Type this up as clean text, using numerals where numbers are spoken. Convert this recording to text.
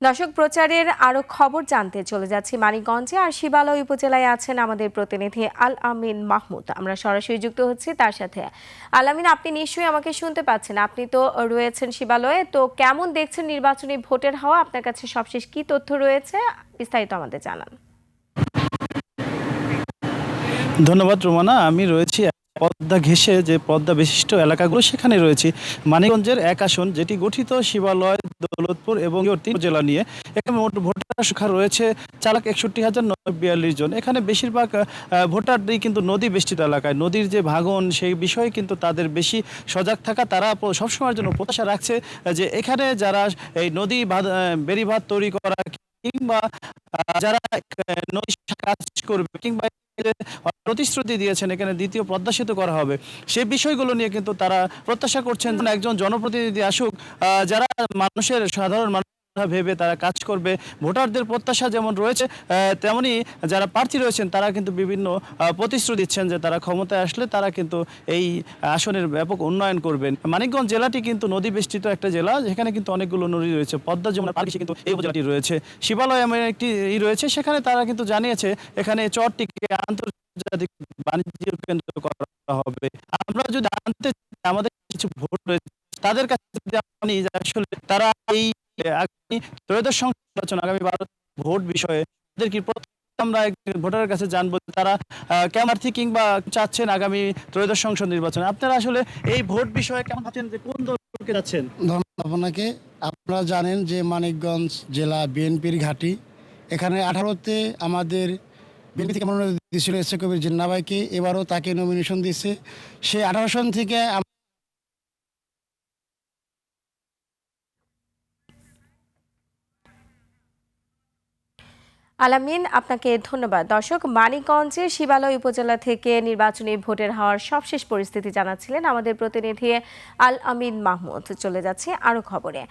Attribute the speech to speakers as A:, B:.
A: দর্শক, প্রচারের আরো খবর জানতে চলে যাচ্ছি মানিকগঞ্জে। আর শিবালয় উপজেলায় আছেন আমাদের প্রতিনিধি আল আমিন মাহমুদ। আমরা সরাসরি যুক্ত হচ্ছি তার সাথে। আল আমিন, আপনি নিশ্চয়ই আমাকে শুনতে পাচ্ছেন। আপনি তো রয়েছেন শিবালয়ে, তো কেমন দেখছেন নির্বাচনী ভোটের হাওয়া? আপনার কাছে সবশেষ কি তথ্য রয়েছে, বিস্তারিত আমাদের জানান।
B: ধন্যবাদ রোমানা। আমি রয়েছি পদ্মা ঘেঁষে যে পদ্মা বিশিষ্ট এলাকাগুলো সেখানে রয়েছি। মানিকগঞ্জের এক আসন যেটি গঠিত শিবালয়, দৌলতপুর এবং তিন জেলা নিয়ে। এখানে মোট ভোটার সংখ্যা রয়েছে 4,61,942 জন। এখানে বেশিরভাগ ভোটারই কিন্তু নদী বেষ্টিত এলাকায়। নদীর যে ভাঙন সেই বিষয়ে কিন্তু তাদের বেশি সজাগ থাকা, তারা সবসময়ের জন্য প্রত্যাশা রাখছে যে এখানে যারা এই নদী বেড়িবাঁধ তৈরি করা কিংবা যারা নদী কাজ করবে কিংবা প্রতিশ্রুতি দিয়েছেন এখানে দ্বিতীয় পদ্মা সেতু করা হবে, সেই বিষয়গুলো নিয়ে কিন্তু তারা প্রত্যাশা করছেন একজন জনপ্রতিনিধি আসুক যারা মানুষের সাধারণ মানুষ ভেবে তারা কাজ করবে। ভোটারদের প্রত্যাশা যেমন রয়েছে তেমনি যারা প্রার্থী রয়েছেন তারা কিন্তু বিভিন্ন প্রতিশ্রুতি দিচ্ছেন যে তারা ক্ষমতায় আসলে তারা কিন্তু এই আসনের ব্যাপক উন্নয়ন করবেন। মানিকগঞ্জ জেলাটি কিন্তু নদী বেষ্টিত একটা জেলা, যেখানে কিন্তু অনেকগুলো নদী রয়েছে। পদ্মা যমুনা পাশে কিন্তু এই উপজেলাটি রয়েছে। শিবালয় এমন একটি রয়েছে, সেখানে তারা কিন্তু জানিয়েছে এখানে চরটিকে আন্তর্জাতিক বাণিজ্য কেন্দ্র করা হবে। আমরা যদি জানতে আমাদের কিছু ভোট রয়েছে তাদের কাছে জানি যে আসলে তারা এই আগামী ত্রয়োদশ সংসদ নির্বাচন, আগামী 12 ভোট বিষয়ে তাদের কি আমরা ভোটারের কাছে জানবো তারা কেমন প্রার্থী কিংবা চাচ্ছেন আগামী ত্রয়োদশ সংসদ নির্বাচনে। আপনারা আসলে এই ভোট বিষয়ে কেমন ভাবছেন যে কোন দলকে যাচ্ছেন?
C: ধন্যবাদ আপনাকে। আপনারা জানেন যে মানিকগঞ্জ জেলা বিএনপির ঘাঁটি। এখানে 18তে আমাদের বিএনপি থেকে মনোনয়ন দিয়েছিল এস এ কবির জিন্না ভাইকে, এবারও তাকে নমিনেশন দিয়েছে। সে 18 সন থেকে
A: আলামিন, আপনাকে ধন্যবাদ। দর্শক, মানিকগঞ্জের শিবালয় উপজেলা থেকে নির্বাচনী ভোটের হওয়ার সবশেষ পরিস্থিতি জানাচ্ছিলেন আমাদের প্রতিনিধি আল আমিন মাহমুদ। চলে যাচ্ছে আরো খবরে।